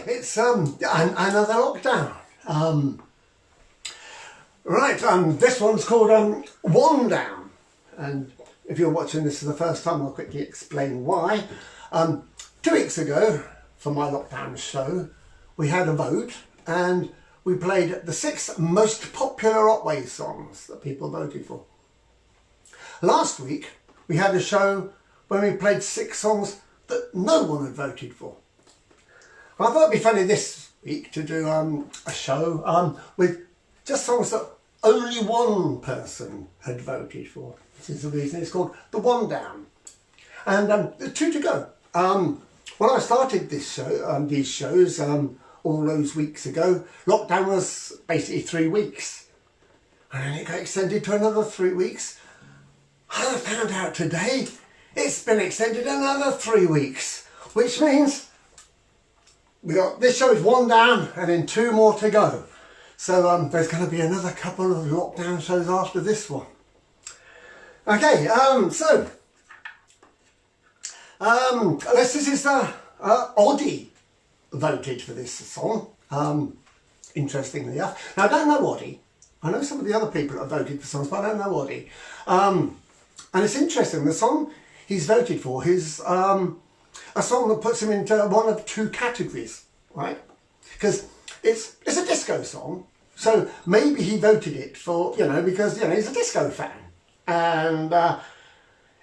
Hi, it's another lockdown. This one's called One Down, and if you're watching this for the first time, I'll quickly explain why. 2 weeks ago, for my lockdown show, we had a vote and we played the 6 most popular Otway songs that people voted for. Last week, we had a show when we played 6 songs that no one had voted for. I thought it'd be funny this week to do a show with just songs that only one person had voted for. This is the reason it's called the One Down. And there's 2 to go. When I started this show, these shows all those weeks ago, lockdown was basically 3 weeks. And then it got extended to another 3 weeks. And I found out today it's been extended another 3 weeks, which means this show is 1 down and then 2 more to go. So there's going to be another couple of lockdown shows after this one. Okay, this is Oddie voted for this song, interestingly enough. Now I don't know Oddie. I know some of the other people that have voted for songs, but I don't know Oddie. And it's interesting, the song he's voted for is a song that puts him into one of 2 categories, right? Because it's a disco song, so maybe he voted it for, because, he's a disco fan. And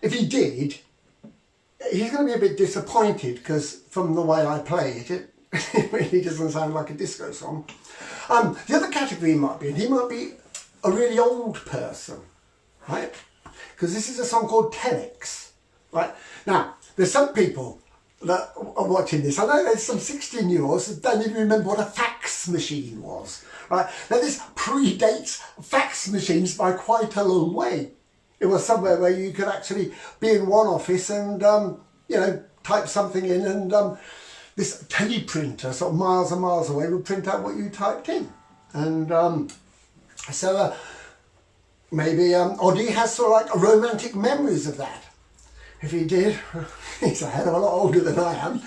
if he did, he's going to be a bit disappointed because from the way I play it, it really doesn't sound like a disco song. The other category he might be a really old person, right? Because this is a song called Telex, right? Now, there's some people that are watching this. I know there's some 16-year-olds that don't even remember what a fax machine was, right? Now, this predates fax machines by quite a long way. It was somewhere where you could actually be in one office and, type something in, and this teleprinter sort of miles and miles away would print out what you typed in. And maybe Oddie has sort of like romantic memories of that. If he did, he's a hell of a lot older than I am.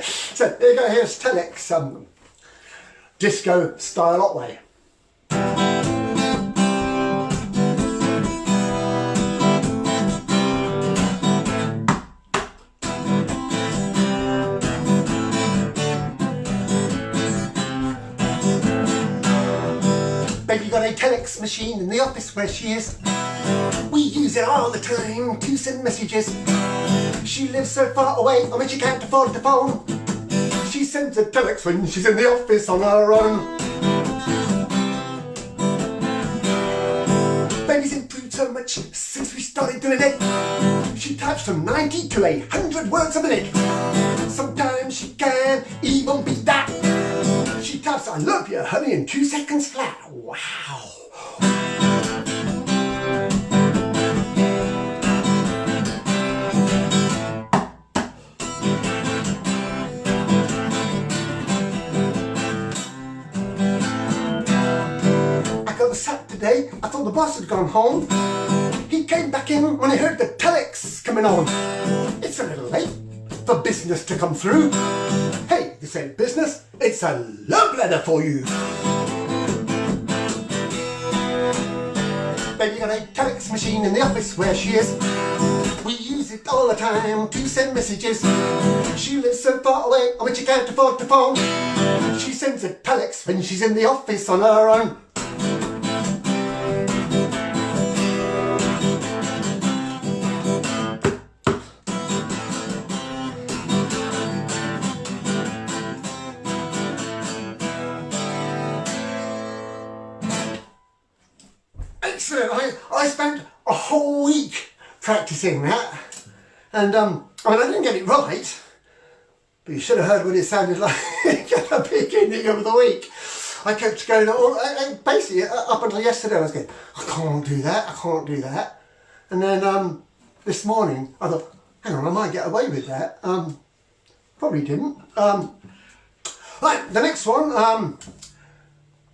So there you go, here's Telex, disco style Otway. Baby got a telex machine in the office where she is. We use it all the time to send messages. She lives so far away, and when she can't afford the phone, she sends a telex when she's in the office on her own. Baby's improved so much since we started doing it. She types from 90 to 100 words a minute. Sometimes she can even beat that. She types "I love you, honey" in 2 seconds flat. Wow. I got the sack today. I thought the boss had gone home. He came back in when he heard the telex coming on. It's a little late for business to come through. Hey, this ain't business, it's a love letter for you. Baby got a telex machine in the office where she is. We use it all the time to send messages. She lives so far away, and when she can't afford the phone, she sends a telex when she's in the office on her own. Excellent. I spent a whole week practicing that, and I didn't get it right, but you should have heard what it sounded like at the beginning of the week. I kept going on, basically up until yesterday I was going, I can't do that, and then this morning I thought, hang on, I might get away with that. Probably didn't. Right, the next one,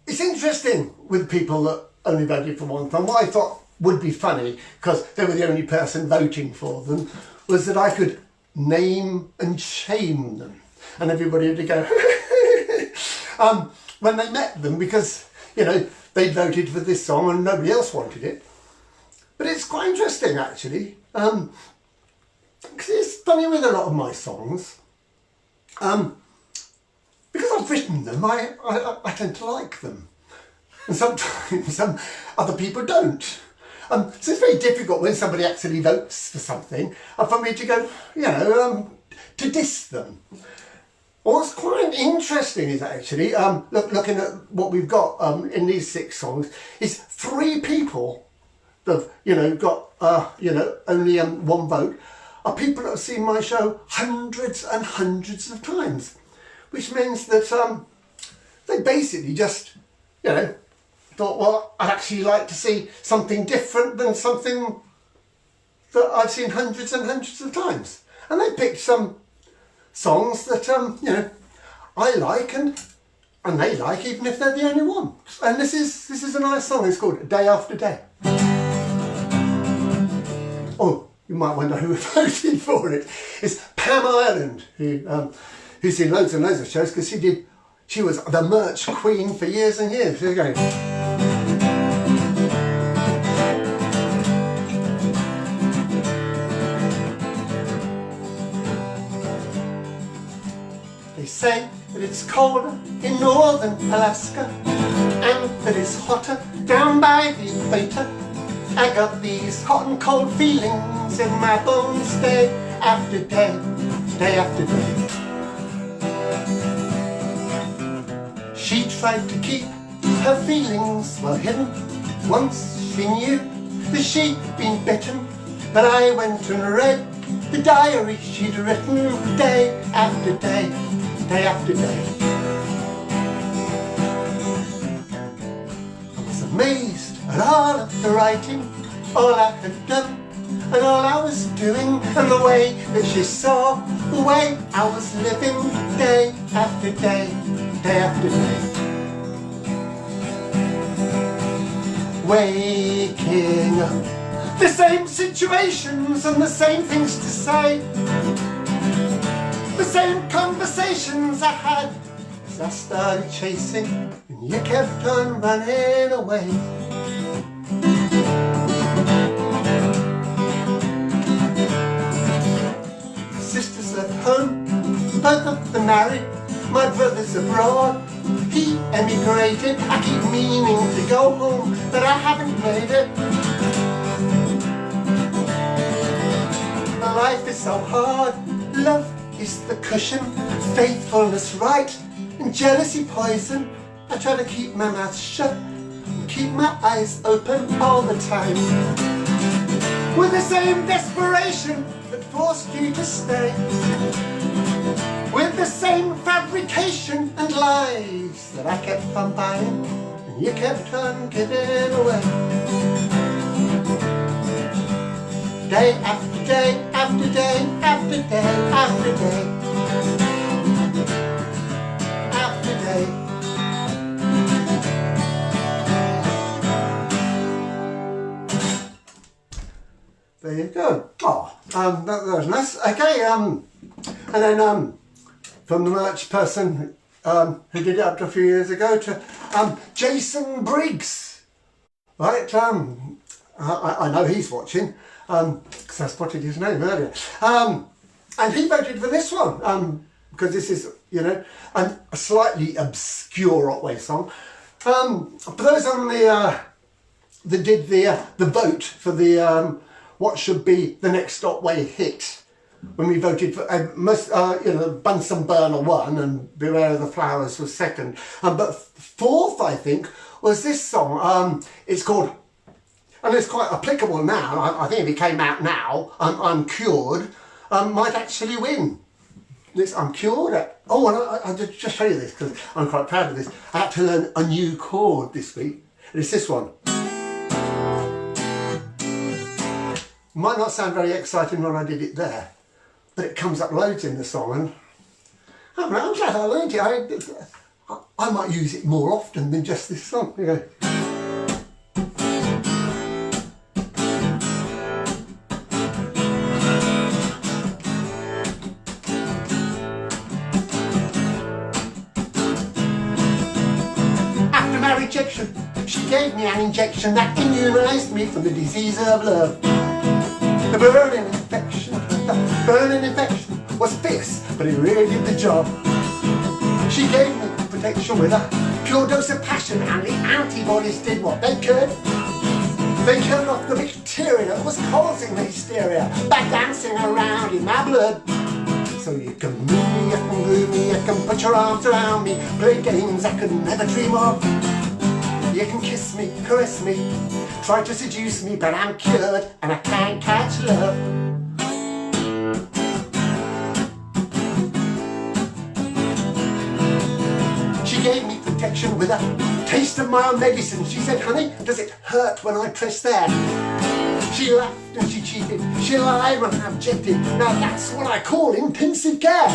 it's interesting with people that only voted for one thing. What I thought would be funny, because they were the only person voting for them, was that I could name and shame them. And everybody would go, when they met them, because, you know, they voted for this song and nobody else wanted it. But it's quite interesting, actually, because it's funny with a lot of my songs. Because I've written them, I tend to like them. And sometimes some other people don't. So it's very difficult when somebody actually votes for something for me to go, you know, to diss them. What's quite interesting is actually, looking at what we've got in these 6 songs, is 3 people that have, you know, got, you know, only 1 vote, are people that have seen my show hundreds and hundreds of times. Which means that they basically just, you know, thought, well, I'd actually like to see something different than something that I've seen hundreds and hundreds of times. And they picked some songs that, you know, I like and they like, even if they're the only one. And this is a nice song. It's called Day After Day. Oh, you might wonder who voted for it. It's Pam Ireland, who's seen loads and loads of shows, because she was the merch queen for years and years. Here we go. They say that it's colder in northern Alaska and that it's hotter down by the equator. I got these hot and cold feelings in my bones day after day, day after day. She tried to keep her feelings well hidden. Once she knew that she'd been bitten, but I went and read the diary she'd written day after day, day after day. I was amazed at all of the writing, all I had done and all I was doing, and the way that she saw the way I was living day after day, day after day. Waking up, the same situations and the same things to say, the same conversations I had as I started chasing and you kept on running away. Sisters at home, both of them married, my brother's abroad, he emigrated. I keep meaning to go home, but I haven't made it. My life is so hard, love is the cushion, faithfulness right, and jealousy poison. I try to keep my mouth shut and keep my eyes open all the time, with the same desperation that forced you to stay, with the same fabrication and lies that I kept on buying and you kept on giving away. Day after day, after day, after day, after day, after day. There you go. Oh, that was nice. Okay, and then from the merch person who did it up to a few years ago to Jason Briggs. Right, I know he's watching, because I spotted his name earlier. And he voted for this one, because this is, you know, a slightly obscure Otway song. For those on the that did the vote for the what should be the next Otway hit, when we voted for you know, Bunsen Burner won and Beware of the Flowers was second, but fourth, I think, was this song. It's called, and it's quite applicable now, I think if it came out now, I'm Cured, might actually win. This I'm Cured. Oh, and I'll just show you this because I'm quite proud of this. I had to learn a new chord this week. It's this one. Might not sound very exciting when I did it there, but it comes up loads in the song, and I'm glad I learned it. I might use it more often than just this song. Here you go. my rejection. She gave me an injection that immunised me from the disease of love. The burning infection was fierce, but it really did the job. She gave me protection with a pure dose of passion, and the antibodies did what they could. They killed off the bacteria that was causing the hysteria, back dancing around in my blood. So you can move me, you can glue me, you can put your arms around me, play games I could never dream of. You can kiss me, caress me, try to seduce me, but I'm cured and I can't catch love. She gave me protection with a taste of my own medicine. She said, honey, does it hurt when I press that? She laughed and she cheated, she lied when I objected. Now that's what I call intensive care.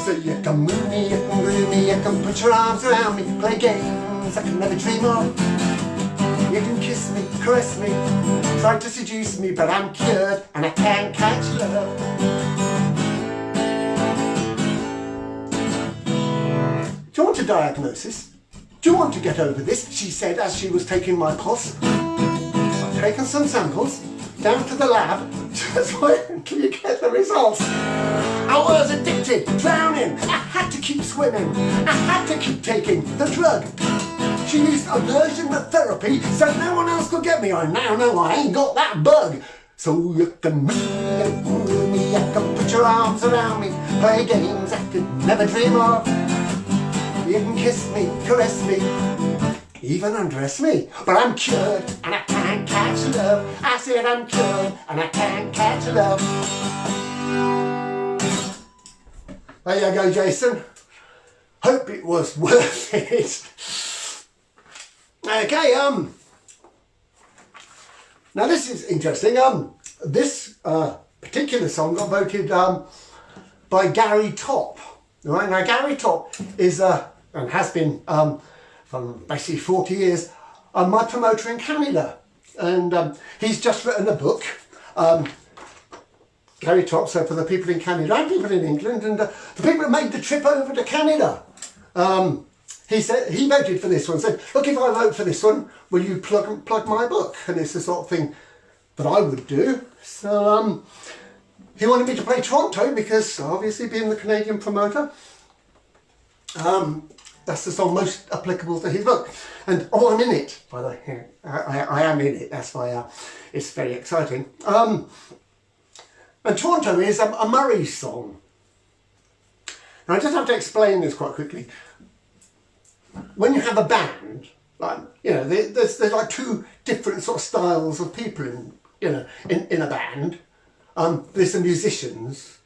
So you can move me, you can glue me, you can put your arms around me, play games I could never dream of. You can kiss me, caress me, try to seduce me, but I'm cured and I can't catch love. Do you want a diagnosis? Do you want to get over this? She said as she was taking my pulse. I've taken some samples down to the lab. Just wait until you get the results. I was addicted, drowning. I had to keep swimming. I had to keep taking the drug. She used aversion therapy so no one else could get me. I now know I ain't got that bug. So you can move me, you can move me, you can put your arms around me, play games I could never dream of. You can kiss me, caress me, even undress me, but I'm cured and I can't catch love. I said I'm cured and I can't catch love. There you go, Jason. Hope it was worth it. Okay, now this is interesting. This particular song got voted by Gary Top. Right, now Gary Top is and has been for basically 40 years my promoter in Canada, and he's just written a book. Gary Top, so for the people in Canada and people in England, and the people that made the trip over to Canada. He said he voted for this one. Said, look, if I vote for this one, will you plug my book? And it's the sort of thing that I would do. So he wanted me to play Toronto because obviously being the Canadian promoter, that's the song most applicable to his book. And I'm in it, by the way. I am in it. That's why it's very exciting. And Toronto is a Murray song. Now I just have to explain this quite quickly. When you have a band, like, you know, there's like two different sort of styles of people in a band. There's the musicians,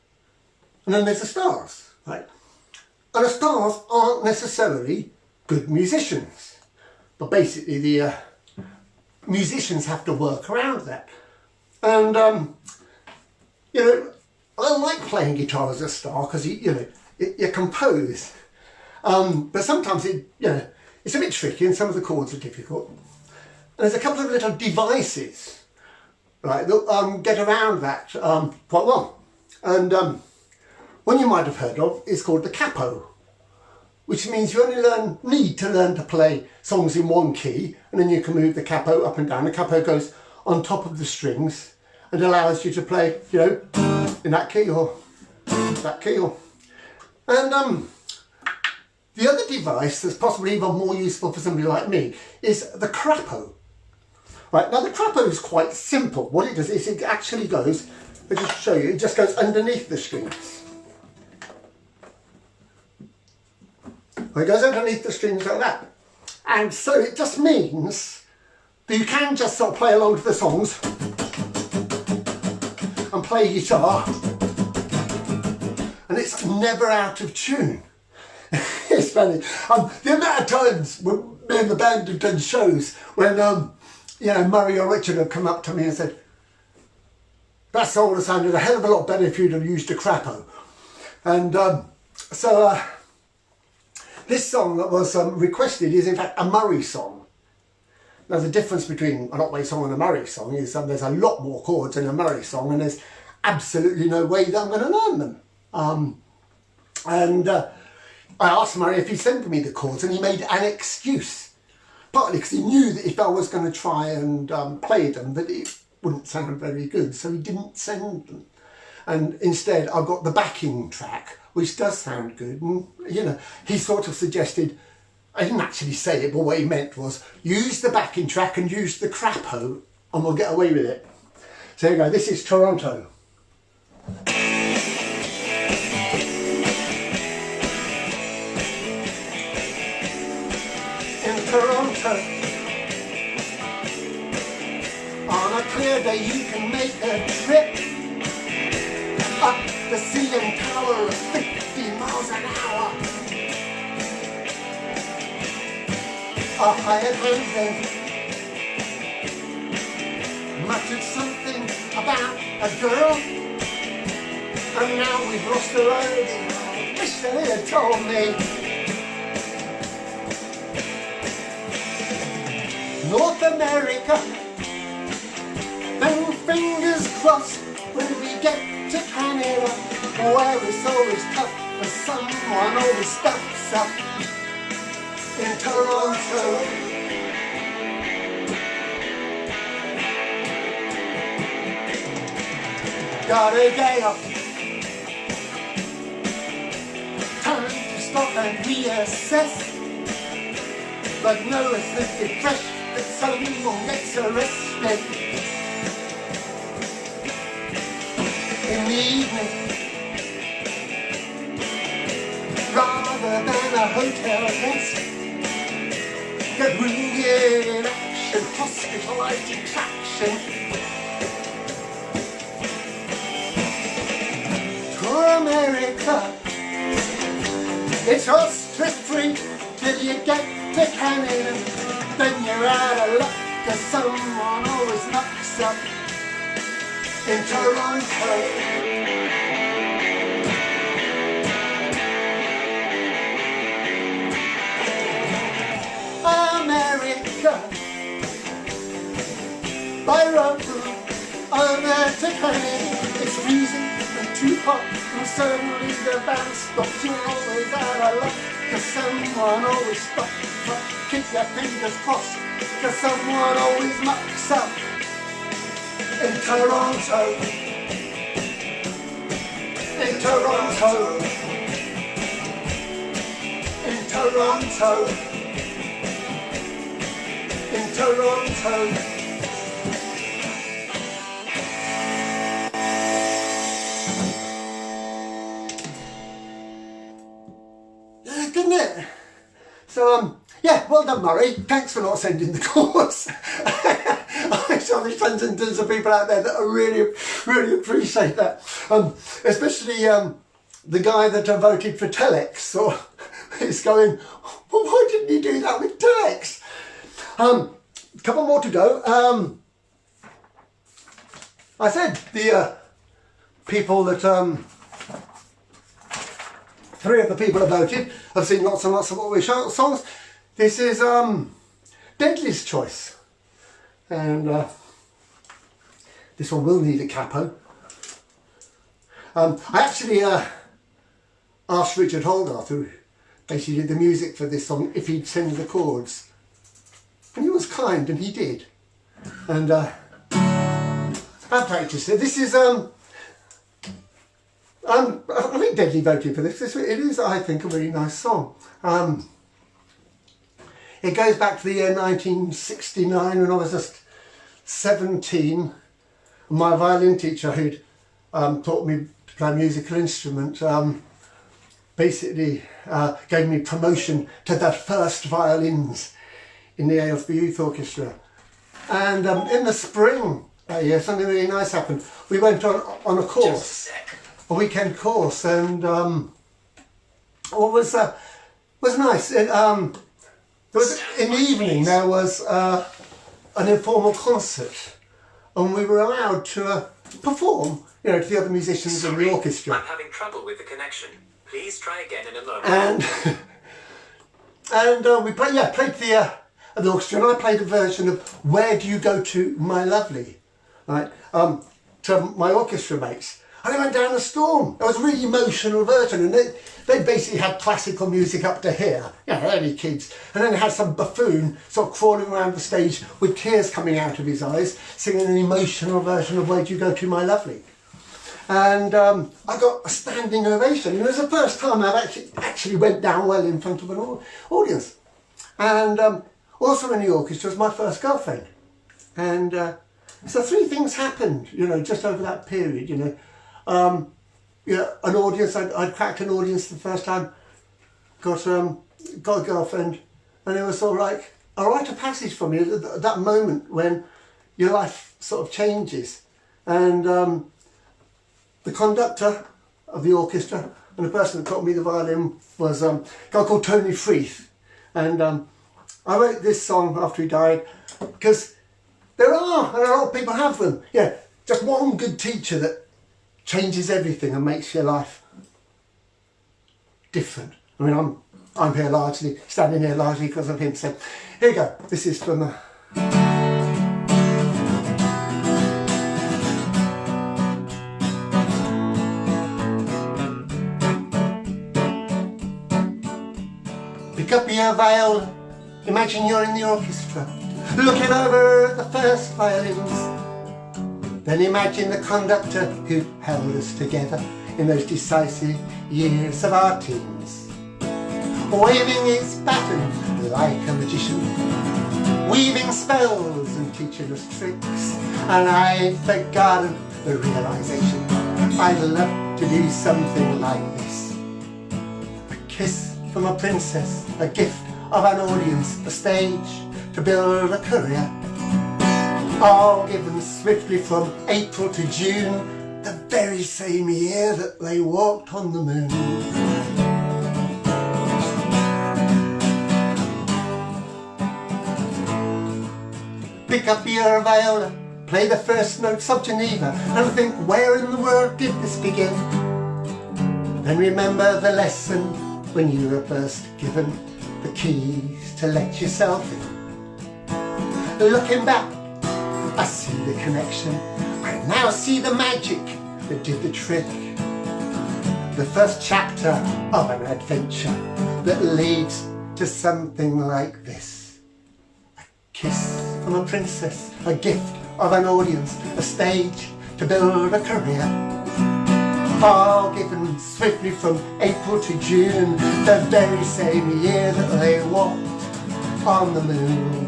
and then there's the stars, right? And the stars aren't necessarily good musicians, but basically the musicians have to work around that. And you know, I like playing guitar as a star because you compose. But sometimes it's a bit tricky and some of the chords are difficult. And there's a couple of little devices, right, that get around that quite well. And one you might have heard of is called the capo, which means you only need to learn to play songs in one key, and then you can move the capo up and down. The capo goes on top of the strings and allows you to play, you know, in that key or that key. And the other device that's possibly even more useful for somebody like me is the crapo. Right, now the crapo is quite simple. What it does is it actually goes, I'll just show you, it just goes underneath the strings. It goes underneath the strings like that. And so it just means that you can just sort of play along to the songs and play guitar, and it's never out of tune. It's funny. The amount of times when me and the band have done shows when you know, Murray or Richard have come up to me and said, that song would have sounded a hell of a lot better if you'd have used a crapo. And so this song that was requested is in fact a Murray song. Now the difference between an Otway song and a Murray song is there's a lot more chords in a Murray song, and there's absolutely no way that I'm going to learn them. I asked Murray if he'd send me the chords, and he made an excuse. partly because he knew that if I was going to try and play them, that it wouldn't sound very good, so he didn't send them. And instead I got the backing track, which does sound good. And you know, he sort of suggested, I didn't actually say it, but what he meant was use the backing track and use the crapo and we'll get away with it. So here you go, this is Toronto. In Toronto, on a clear day you can make a trip up the CN Tower at 50 miles an hour. A hired hand then muttered something about a girl, and now we've lost the road. Wish they had told me. North America, then fingers crossed when we get to Canada, where it's always tough for someone always steps up. In Toronto, gotta get up, time to stop and reassess, but no reflected fresh that someone gets arrested. In the evening, rather than a hotel guest, get wounded in action, hospitalized in traction. To America, it's all stress free till you get to Canada. Then you're out of luck, cause someone always knocks up. In Toronto, America, by road over to Canada. It's freezing and too hot, and suddenly the van stops. You're always out of luck, cause someone always stops. Keep your fingers crossed, cause someone always mucks up. In Toronto, in Toronto, in Toronto, in Toronto. Didn't it? So yeah, well done, Murray. Thanks for not sending the chorus. I'm sure there's tons and tons of people out there that really appreciate that. Especially the guy that voted for Telex, or is going, well, why didn't you do that with Telex? A couple more to go. I said the people that three of the people that voted have seen lots and lots of What We Shout songs. This is Deadly's choice, and this one will need a capo. I actually asked Richard Hogarth, who basically did the music for this song, if he'd send the chords, and he was kind, and he did. And I practiced it. This is I think Deadly voted for this. It is, I think, a really nice song. It goes back to the year 1969 when I was just 17. My violin teacher, who'd taught me to play a musical instrument, basically gave me promotion to the first violins in the Aylesbury Youth Orchestra. And in the spring that year, something really nice happened. We went on a course, a weekend course, and what was nice. In the evening there was an informal concert, and we were allowed to perform, you know, to the other musicians in the orchestra. I'm having trouble with the connection. Please try again in a moment. And we played the orchestra, and I played a version of "Where Do You Go To, My Lovely," right, to my orchestra mates. and they went down a storm. It was a really emotional version, and they basically had classical music up to here, early kids, and then they had some buffoon sort of crawling around the stage with tears coming out of his eyes, singing an emotional version of Where'd You Go To My Lovely. And I got a standing ovation, and it was the first time I've actually went down well in front of an audience. And also in the orchestra was my first girlfriend. And so 3 things happened, just over that period, an audience, I'd cracked an audience the first time, got a girlfriend, and it was sort of like a rite of passage for me, at that moment when your life sort of changes. And the conductor of the orchestra and the person that taught me the violin was a guy called Tony Freeth. And I wrote this song after he died because there are, and a lot of people have them, just one good teacher that changes everything and makes your life different. I mean, I'm here largely, standing here largely because of him. So here you go. This is from pick up your viola, imagine you're in the orchestra, looking over at the first violins. Then imagine the conductor who held us together in those decisive years of our teens, waving his baton like a magician, weaving spells and teaching us tricks. And I'd forgotten the realization I'd love to do something like this. A kiss from a princess, a gift of an audience, a stage to build a career, all given swiftly from April to June, the very same year that they walked on the moon. Pick up your viola, play the first notes of Geneva, and think, where in the world did this begin? Then remember the lesson when you were first given the keys to let yourself in. Looking back, I see the connection. I now see the magic that did the trick. The first chapter of an adventure that leads to something like this. A kiss from a princess, a gift of an audience, a stage to build a career, all given swiftly from April to June, the very same year that they walked on the moon.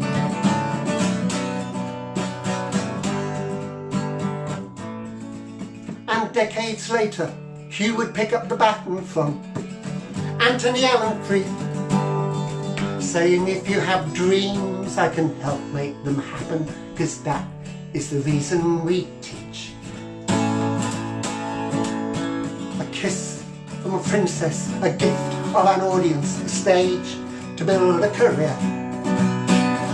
And decades later, Hugh would pick up the baton from Anthony Allen Free, saying, if you have dreams, I can help make them happen, 'cause that is the reason we teach. A kiss from a princess, a gift of an audience, a stage to build a career,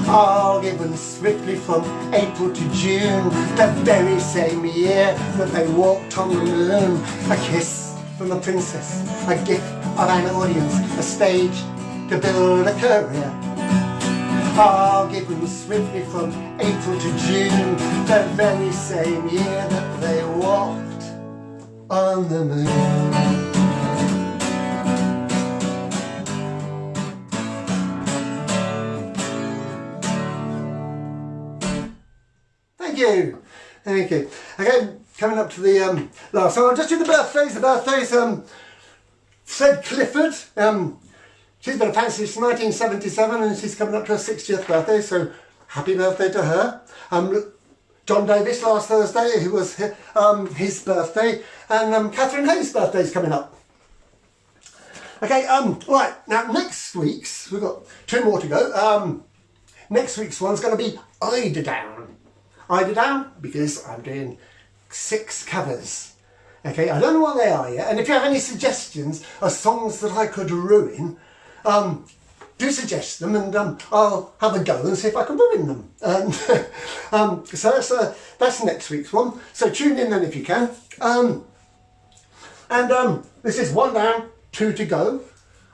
all given swiftly from April to June, the very same year that they walked on the moon. A kiss from a princess, a gift of an audience, a stage to build a career, all given swiftly from April to June, the very same year that they walked on the moon. Thank you. Okay, coming up to the last one. I'll just do the birthdays. The birthdays, Fred Clifford. She's been a fancy since 1977 and she's coming up to her 60th birthday, so happy birthday to her. John Davis last Thursday, it was his birthday, and Catherine Hayes' birthday is coming up. Okay, right, now next week's, we've got 2 more to go. Next week's one's going to be Eider Down. Eider Down, because I'm doing 6 covers. Okay, I don't know what they are yet, and if you have any suggestions of songs that I could ruin, do suggest them, and I'll have a go and see if I can ruin them. So that's next week's one. So tune in then if you can. This is 1 down, 2 to go.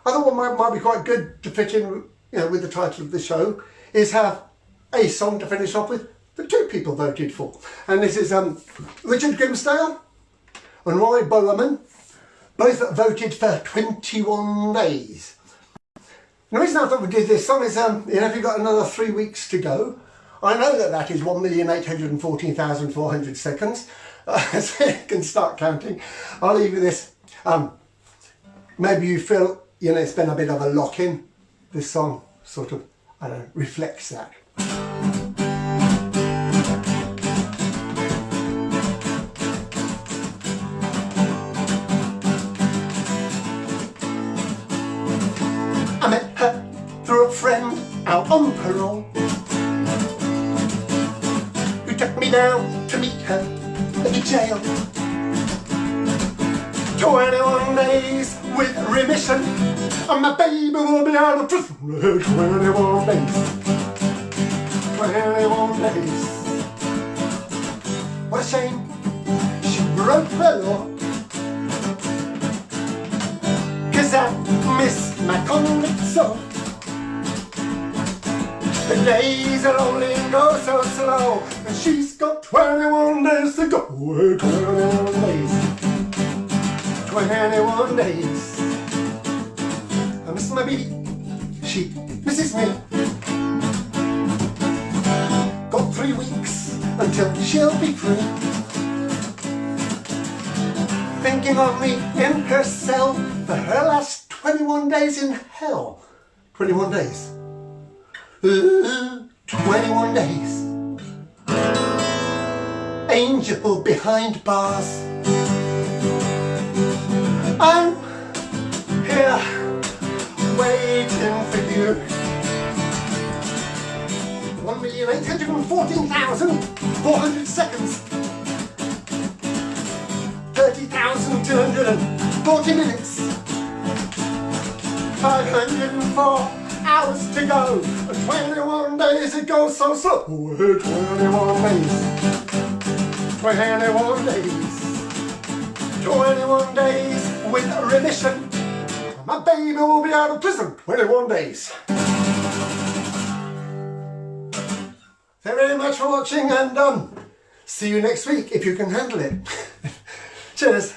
I thought what might be quite good to fit in, with the title of the show, is have a song to finish off with that 2 people voted for. And this is Richard Grimsdale, and Roy Bowerman both voted for 21 days. The reason I thought we did this song is, if you've got another 3 weeks to go, I know that is 1,814,400 seconds, so you can start counting. I'll leave you this. Maybe you feel, it's been a bit of a lock-in. This song sort of, reflects that. I met her through a friend out on parole, who took me down to meet her at the jail. 21 days with remission, and my baby will be out of prison. 21 days. 21 days. What a shame she broke the law, 'cause I miss my convict soul. The days will only go so slow, and she's got 21 days to go. 21 days. 21 days. I miss my baby, she misses me. Got 3 weeks until she'll be free, thinking of me in her cell for her last 21 days in hell. 21 days. Ooh, 21 days. Angel behind bars, I'm here waiting for you. 1,814,400 seconds. 30,240 minutes. 504 hours to go. 21 days it goes so slow. 21 days. 21 days. 21 days with remission. My baby will be out of prison. 21 days. Thank you very much for watching, and see you next week if you can handle it. Cheers.